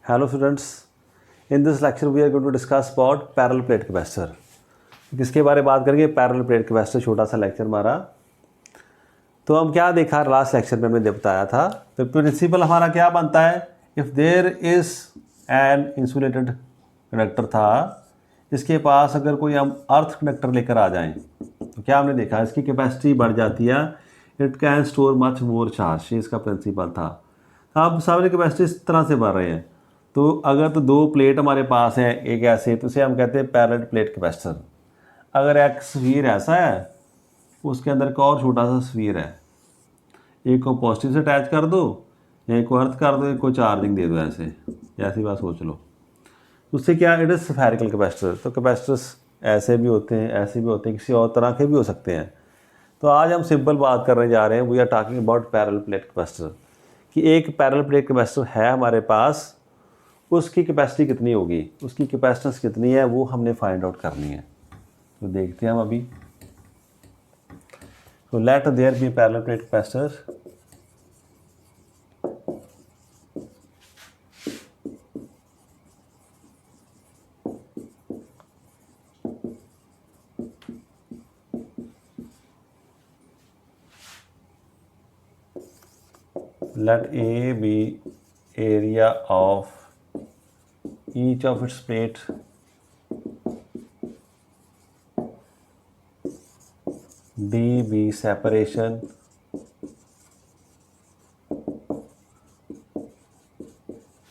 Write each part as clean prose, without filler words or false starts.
Hello students, in this lecture we are going to discuss about parallel plate capacitor. किसके बारे में बात करेंगे? पैरेलल प्लेट कैपेसिटर, छोटा सा लेक्चर हमारा। तो हम क्या देखा लास्ट लेक्चर में हमने बताया था, तो प्रिंसिपल हमारा क्या बनता है, if there is an insulated conductor था, इसके पास अगर कोई हम अर्थ कंडक्टर लेकर आ जाएं तो क्या हमने देखा, इसकी कैपेसिटी बढ़ जाती है, it can store much more charge, ये इसका प्रिंसिपल था। अब सारे कैपेसिटी इस तरह से बढ़ रहे हैं, तो अगर तो दो प्लेट हमारे पास हैं एक ऐसे, तो उसे हम कहते हैं पैरेलल प्लेट कैपेसिटर। अगर एक स्फीयर ऐसा है, उसके अंदर एक और छोटा सा स्फीयर है, एक को पॉजिटिव से अटैच कर दो, एक को अर्थ कर दो, एक को चार्जिंग दे दो, ऐसी बात सोच लो। उससे क्या, इट इज़ स्फेरिकल कैपेसिटर। तो कैपेसिटर्स ऐसे भी होते हैं, ऐसे भी होते हैं, किसी और तरह के भी हो सकते हैं। तो आज हम सिंपल बात करने जा रहे हैं, we are talking about parallel plate capacitor, कि एक पैरेलल प्लेट कैपेसिटर है हमारे पास, उसकी कैपेसिटी कितनी होगी, उसकी कैपेसिटेंस कितनी है, वो हमने फाइंड आउट करनी है। तो देखते हैं हम अभी। तो let there be parallel plate capacitor, let A be area of each of its plate, D be separation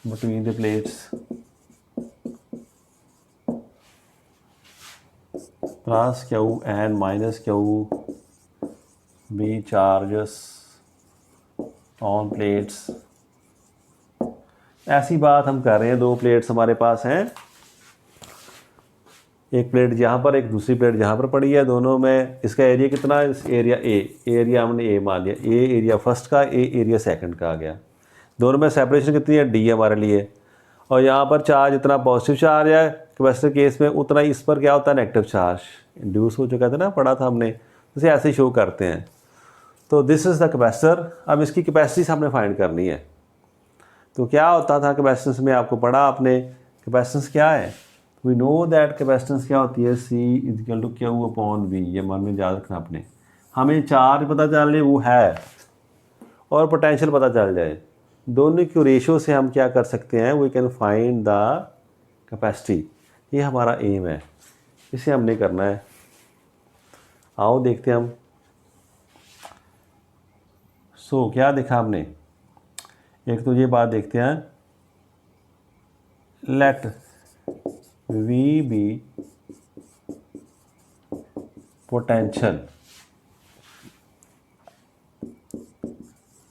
between the plates, plus Q and minus Q be charges on plates. ऐसी बात हम कर रहे हैं, दो प्लेट्स हमारे पास हैं, एक प्लेट यहाँ पर, एक दूसरी प्लेट यहाँ पर पड़ी है, दोनों में इसका एरिया कितना है, इस एरिया एरिया हमने ए मान लिया, ए एरिया फर्स्ट का, ए एरिया सेकंड का आ गया। दोनों में सेपरेशन कितनी है, डी हमारे लिए। और यहाँ पर चार्ज इतना पॉजिटिव चार्ज है कैपेसिटर केस में, उतना इस पर क्या होता है, नेगेटिव चार्ज इंड्यूस हो चुका था ना, पढ़ा था हमने, इसे ऐसे ही शो करते हैं। तो दिस इज़ द कैपेसिटर। अब इसकी कैपेसिटी हमने फाइंड करनी है। तो क्या होता था कैपेसिटेंस में, आपको पढ़ा आपने, कैपेसिटेंस क्या है, वी नो दैट कैपेसिटेंस क्या होती है, C equal to Q upon V. ये मन में याद रखना अपने, हमें चार्ज पता चल जाए वो है और पोटेंशियल पता चल जाए, दोनों की रेशो से हम क्या कर सकते हैं, we can find the capacity. ये हमारा एम है, इसे हमने करना है। आओ देखते हैं हम। सो क्या देखा हमने, एक तो ये बात देखते हैं, let V be potential,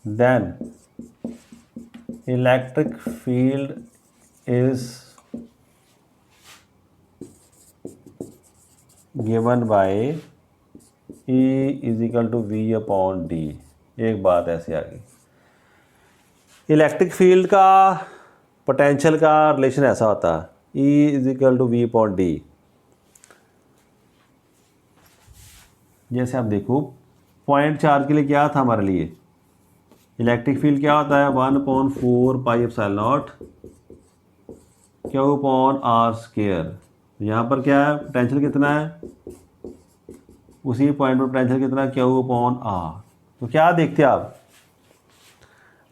then electric field is given by E is equal to V upon D. एक बात ऐसे आ गई, इलेक्ट्रिक फील्ड का पोटेंशियल का रिलेशन ऐसा होता है, E is equal to V upon D. जैसे आप देखो, पॉइंट चार्ज के लिए क्या था हमारे लिए, इलेक्ट्रिक फील्ड क्या होता है, 1/4 pi epsilon naught Q upon R square. यहाँ पर क्या है, पोटेंशियल कितना है, उसी पॉइंट पर पोटेंशियल कितना, क्यू अपॉन आर। तो क्या देखते हैं आप,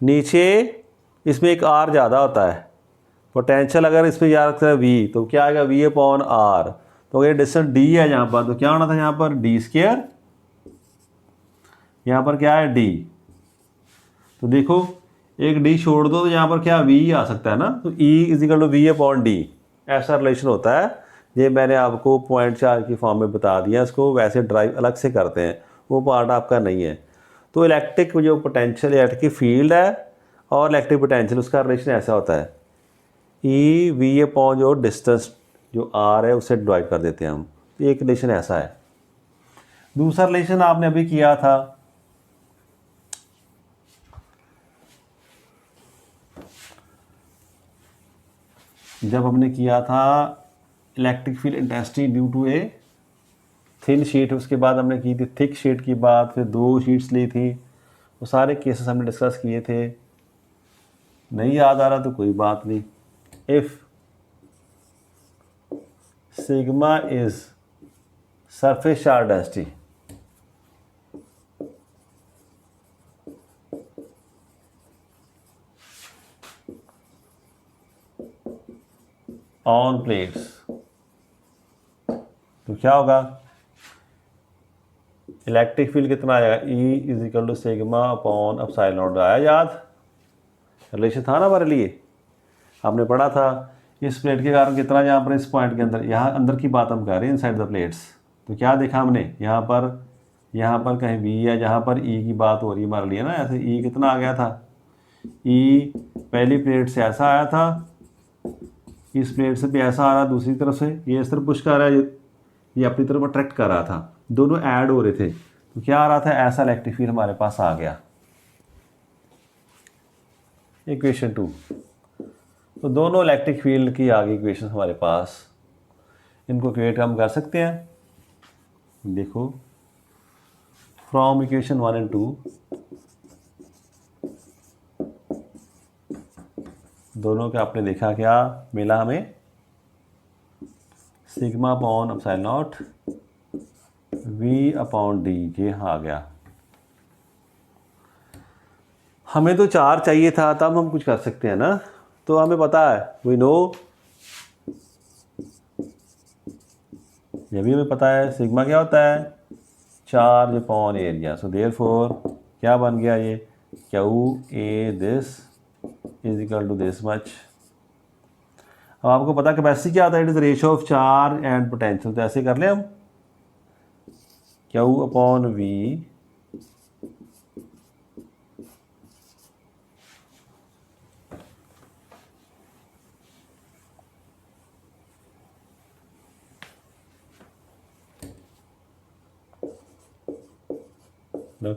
नीचे इसमें एक आर ज़्यादा होता है, पोटेंशियल अगर इसमें याद रखते हैं वी, तो क्या आएगा, वी अपॉन आर। तो अगर डिस्टेंस डी है यहाँ पर, तो क्या होना था यहाँ पर, डी स्क्वायर, यहाँ पर क्या है, डी। तो देखो एक डी छोड़ दो, तो यहाँ पर क्या, वी आ सकता है ना। तो E is equal to V upon D, ऐसा रिलेशन होता है। ये मैंने आपको पॉइंट चार्ज की फॉर्म में बता दिया, इसको वैसे ड्राइव अलग से करते हैं, वो पार्ट आपका नहीं है। तो इलेक्ट्रिक जो पोटेंशियल, इलेक्ट्रिक फील्ड है और इलेक्ट्रिक पोटेंशियल, उसका रिलेशन ऐसा होता है, ई वी अपॉन जो डिस्टेंस जो आर है उससे डिवाइड कर देते हैं हम। तो एक रिलेशन ऐसा है। दूसरा रिलेशन आपने अभी किया था, जब हमने किया था electric field intensity due to a thin sheet, उसके बाद हमने की थी थिक शीट की बात, फिर 2 शीट्स ली थी, वो सारे केसेस हमने डिस्कस किए थे। नहीं याद आ रहा तो कोई बात नहीं, if sigma is surface charge density, on plates, तो क्या होगा, इलेक्ट्रिक फील्ड कितना आएगा, E is equal to sigma upon epsilon naught. आया याद, रिलेशन था ना हमारे लिए, आपने पढ़ा था। इस प्लेट के कारण कितना, यहाँ पर इस पॉइंट के अंदर, यहाँ अंदर की बात हम कर रहे हैं, इनसाइड द प्लेट्स। तो क्या देखा हमने, यहाँ पर कहीं B है, जहाँ पर E की बात हो रही है हमारे लिए ना, ऐसे E कितना आ गया था, E पहली प्लेट से ऐसा आया था, इस प्लेट से भी ऐसा आ रहा, दूसरी तरफ से ये इस तरफ पुश कर रहा है, ये अपनी तरफ अट्रैक्ट कर रहा था, दोनों ऐड हो रहे थे। तो क्या आ रहा था, ऐसा इलेक्ट्रिक फील्ड हमारे पास आ गया। इक्वेशन 2, तो दोनों इलेक्ट्रिक फील्ड की आ गई इक्वेशन हमारे पास। इनको क्रिएट हम कर सकते हैं, देखो फ्रॉम इक्वेशन 1 एंड 2 दोनों के आपने देखा क्या मिला हमें, sigma upon epsilon not V upon D, ये आ गया। हमें तो 4 चाहिए था, तब हम कुछ कर सकते हैं ना, तो हमें पता है, वी नो, ये भी हमें पता है सिग्मा क्या होता है, charge upon area. So therefore क्या बन गया ये, QA this is equal to this much. अब आपको पता कैपेसिटी क्या होता है, it is ratio of charge and potential. तो ऐसे कर लें हम, Q upon V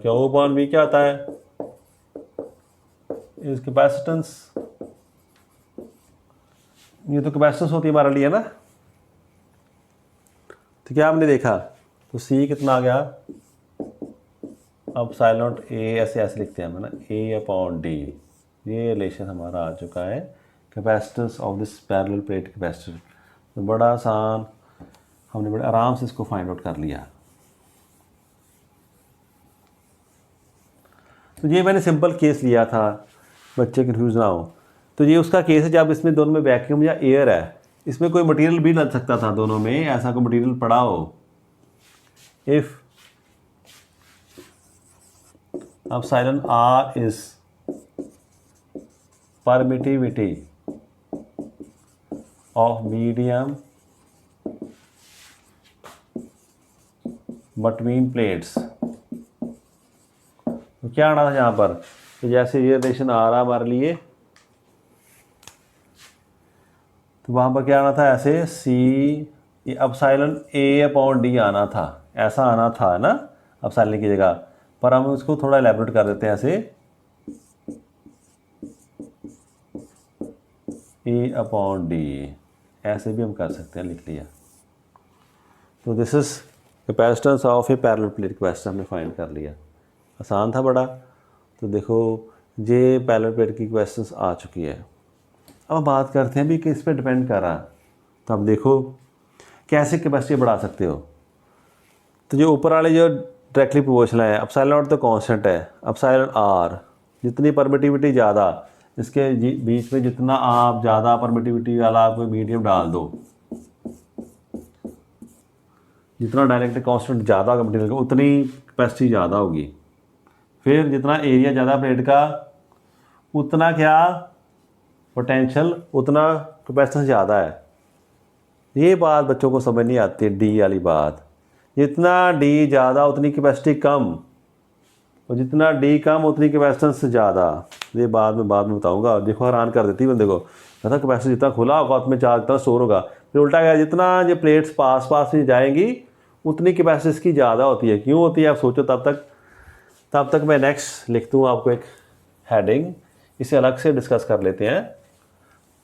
Q upon V क्या आता है, इस कैपेसिटेंस, ये तो कैपेसिटेंस होती है हमारे लिए ना। तो क्या हमने देखा, तो C कितना आ गया, अब एप्सिलॉन नॉट A ऐसे लिखते हैं हम ना, A अपॉन D, ये रिलेशन हमारा आ चुका है capacitance of this parallel plate capacitor. तो बड़ा आसान, हमने बड़े आराम से इसको फाइंड आउट कर लिया। तो ये मैंने सिंपल केस लिया था, बच्चे कन्फ्यूज ना हो। तो ये उसका केस है जब इसमें दोनों में वैक्यूम या एयर है, इसमें कोई मटेरियल भी लग सकता था, दोनों में ऐसा कोई मटेरियल पड़ा हो। If epsilon R is permittivity of medium between plates, तो क्या आना था यहाँ पर, तो जैसे ये रिलेशन आ रहा हमारे लिए, तो वहाँ पर क्या आना था, ऐसे C epsilon A upon D आना था, ऐसा आना था ना एप्सिलॉन की जगह पर। हम उसको थोड़ा एलैबोरेट कर देते हैं, ऐसे A अपॉन D, ऐसे भी हम कर सकते हैं, लिख लिया। तो this is capacitance of a parallel plate capacitor हमने फाइंड कर लिया, आसान था बड़ा। तो देखो ये पैरेलल प्लेट की कैपेसिटेंस आ चुकी है। अब बात करते हैं भी किस पे डिपेंड कर रहा है। तो अब देखो कैसे कैपेसिटी बढ़ा सकते हो। तो जो ऊपर वाले जो डायरेक्टली प्रोपोर्शनल है, एप्सिलॉन नॉट तो कांस्टेंट है, एप्सिलॉन R जितनी परमिटिविटी ज़्यादा, इसके बीच में जितना आप ज़्यादा परमिटिविटी वाला कोई मीडियम डाल दो, जितना डायरेक्ट कांस्टेंट ज़्यादा होगा मटेरियल का, उतनी कैपेसिटी ज़्यादा होगी। फिर जितना एरिया ज़्यादा प्लेट का, उतना क्या पोटेंशियल, उतना कैपेसिटेंस ज़्यादा है। ये बात बच्चों को समझ नहीं आती, डी वाली बात, जितना डी ज़्यादा उतनी कैपेसिटी कम, और जितना डी कम उतनी कैपेसिटेंस ज़्यादा। ये बाद में बताऊंगा। देखो हैरान कर देती है बंदे को, कहता कैपेसिटी जितना खुला होगा उसमें चार्ज जितना स्टोर होगा। फिर उल्टा क्या, जितना ये प्लेट्स पास में जाएंगी उतनी कैपेसिटी इसकी ज़्यादा होती है। क्यों होती है आप सोचो, तब तक मैं नेक्स्ट लिख दूँ आपको एक हेडिंग, इसे अलग से डिस्कस कर लेते हैं।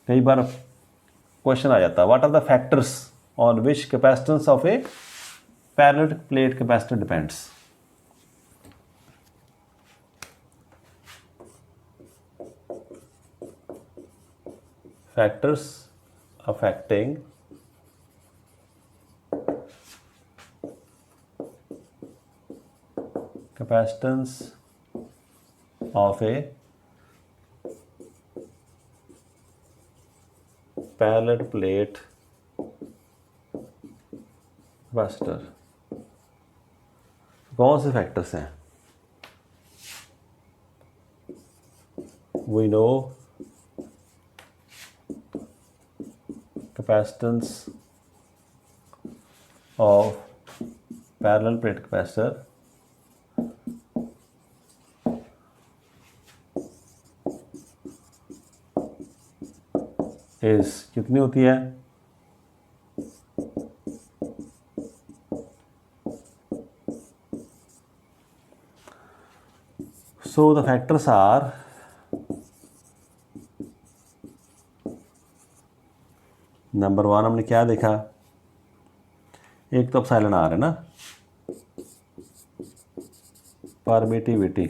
कई बार क्वेश्चन आ जाता है, what are the factors on which capacitance of a parallel plate capacitor depends. Factors affecting capacitance of a parallel plate capacitor। कौन से फैक्टर्स हैं? We know capacitance of parallel plate capacitor is कितनी होती है? So the factors are number 1 हमने क्या देखा? एक तो एप्सिलॉन आर है ना, परमिटिविटी,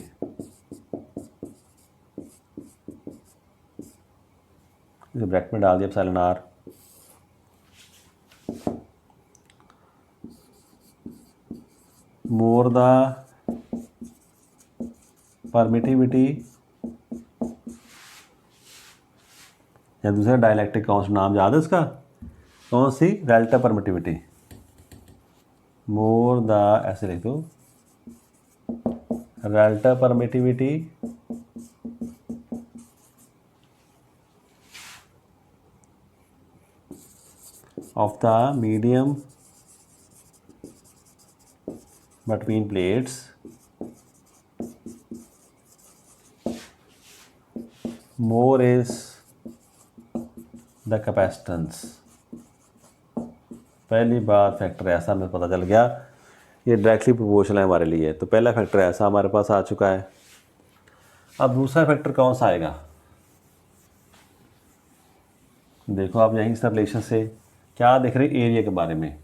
इसे ब्रैकेट में डाल दिया epsilon r. More the permittivity या दूसरा डाइलेक्ट्रिक कांस्टेंट, नाम याद है इसका? कौन सी? Relative permittivity. मोर द, ऐसे लिख दो, relative permittivity of the medium between plates more is the capacitance। पहली बात फैक्टर ऐसा हमें पता चल गया, ये डायरेक्टली प्रोपोर्शनल है हमारे लिए, तो पहला फैक्टर ऐसा हमारे पास आ चुका है। अब दूसरा फैक्टर कौन सा आएगा? देखो आप यहीं से रिलेशन से क्या देख रहे हैं? एरिया के बारे में।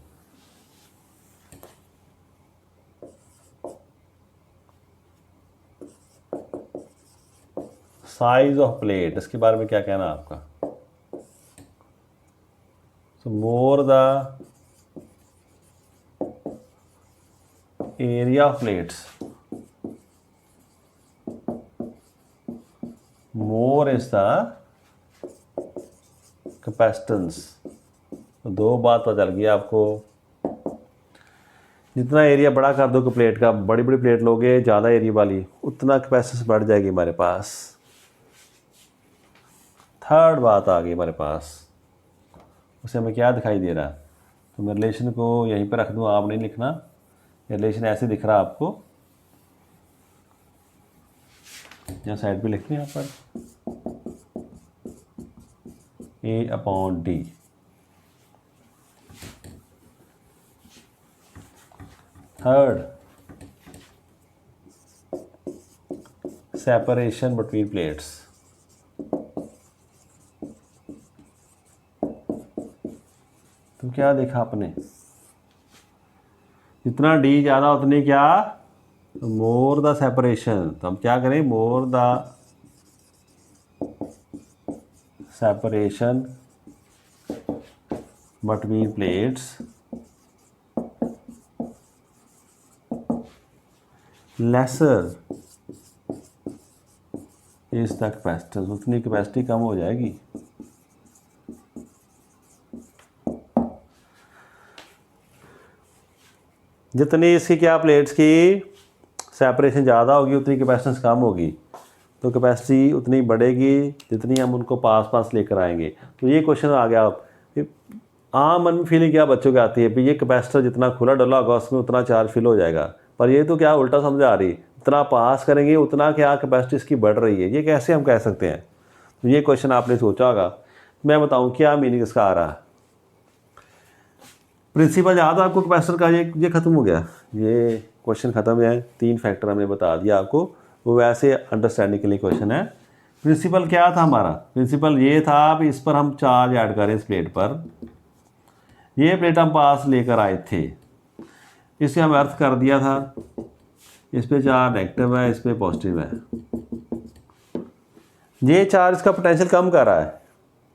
साइज ऑफ प्लेट, इसके बारे में क्या कहना है आपका? So more the area of plates more is the capacitance. तो दो बात पता चल गई आपको, जितना एरिया बड़ा कर दो प्लेट का, बड़ी बड़ी प्लेट लोगे ज़्यादा एरिया वाली, उतना कैपेसिटेंस बढ़ जाएगी हमारे पास। थर्ड बात आ गई हमारे पास, उसे हमें क्या दिखाई दे रहा है? तो मैं रिलेशन को यहीं पर रख दूँ, आप नहीं लिखना, रिलेशन ऐसे दिख रहा है आपको, यहाँ साइड पे लिखते हैं यहाँ पर A/D। Third, separation between plates. तो क्या देखा आपने? जितना D ज़्यादा उतनी क्या? More the separation. तो हम क्या करें? More the separation between plates lesser is the capacitance. उतनी कैपेसिटी कम हो जाएगी। जितनी इसकी क्या प्लेट्स की सेपरेशन ज़्यादा होगी उतनी कैपेसिटेंस कम होगी, तो कैपेसिटी उतनी बढ़ेगी जितनी हम उनको पास पास लेकर आएंगे। तो ये क्वेश्चन आ गया। आम मन में फीलिंग क्या बच्चों की आती है कि ये कैपेसिटर जितना खुला डला होगा उसमें उतना चार्ज फिल हो जाएगा, पर ये तो क्या उल्टा समझ आ रही, जितना पास करेंगे उतना क्या कैपेसिटी इसकी बढ़ रही है, ये कैसे हम कह सकते हैं? तो ये क्वेश्चन आपने सोचा होगा, मैं बताऊँ क्या मीनिंग इसका आ रहा है। प्रिंसिपल याद है आपको कैपेसिटर का? ये ख़त्म हो गया, ये क्वेश्चन ख़त्म है। 3 फैक्टर हमने बता दिया आपको, वो वैसे अंडरस्टैंडिंग के लिए क्वेश्चन है। प्रिंसिपल क्या था हमारा? प्रिंसिपल ये था कि इस पर हम चार्ज ऐड करें, इस प्लेट पर ये प्लेट हम पास लेकर आए थे, इसे हम अर्थ कर दिया था, इस पे चार्ज नेगेटिव है, इस पे पॉजिटिव है। ये चार्ज का पोटेंशियल कम कर रहा है,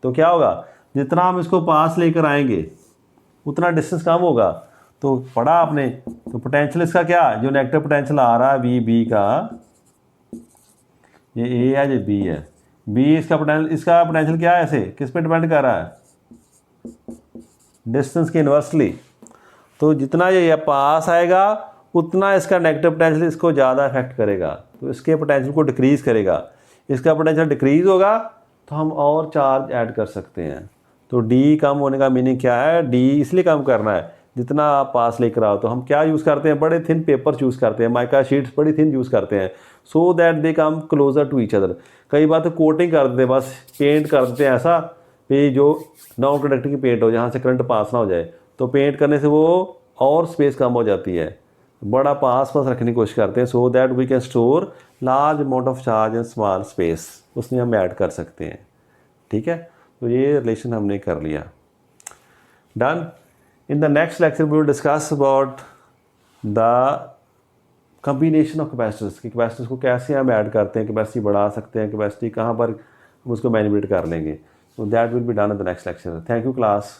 तो क्या होगा, जितना हम इसको पास लेकर आएंगे उतना डिस्टेंस कम होगा। तो पढ़ा आपने, तो पोटेंशियल इसका क्या, जो नेगेटिव पोटेंशियल आ रहा है वी बी का, ये ए है, ये बी है, बी इसका पोटेंशियल क्या है, ऐसे किस पे डिपेंड कर रहा है, डिस्टेंस के इन्वर्सली। तो जितना ये पास आएगा उतना इसका नेगेटिव पोटेंशियल इसको ज़्यादा इफेक्ट करेगा, तो इसके पोटेंशियल को डिक्रीज़ करेगा। इसका पोटेंशियल डिक्रीज़ होगा तो हम और चार्ज ऐड कर सकते हैं। तो डी कम होने का मीनिंग क्या है, डी इसलिए कम करना है जितना आप पास लेकर आओ। तो हम क्या यूज़ करते हैं, बड़े थिन पेपर यूज़ करते हैं, माइका शीट्स बड़ी थिन यूज़ करते हैं, so that they come closer to each other. कई बार तो कोटिंग कर देते हैं, बस पेंट कर देते हैं ऐसा पे जो नॉन कंडक्टिंग की पेंट हो, जहाँ से करंट पास ना हो जाए। तो पेंट करने से वो और स्पेस कम हो जाती है, बड़ा पास रखने की कोशिश करते हैं, so that we can store large amount of charge in small space, उसमें हम ऐड कर सकते हैं। ठीक है, तो ये रिलेशन हमने कर लिया। Done. In the next lecture we will discuss about the combination of capacitors, कि कैपेसिटर्स को कैसे हम ऐड करते हैं, कैपेसिटी बढ़ा सकते हैं, कैपेसिटी कहाँ पर हम उसको मैनिपुलेट कर लेंगे। So that will be done in the next lecture. Thank you class.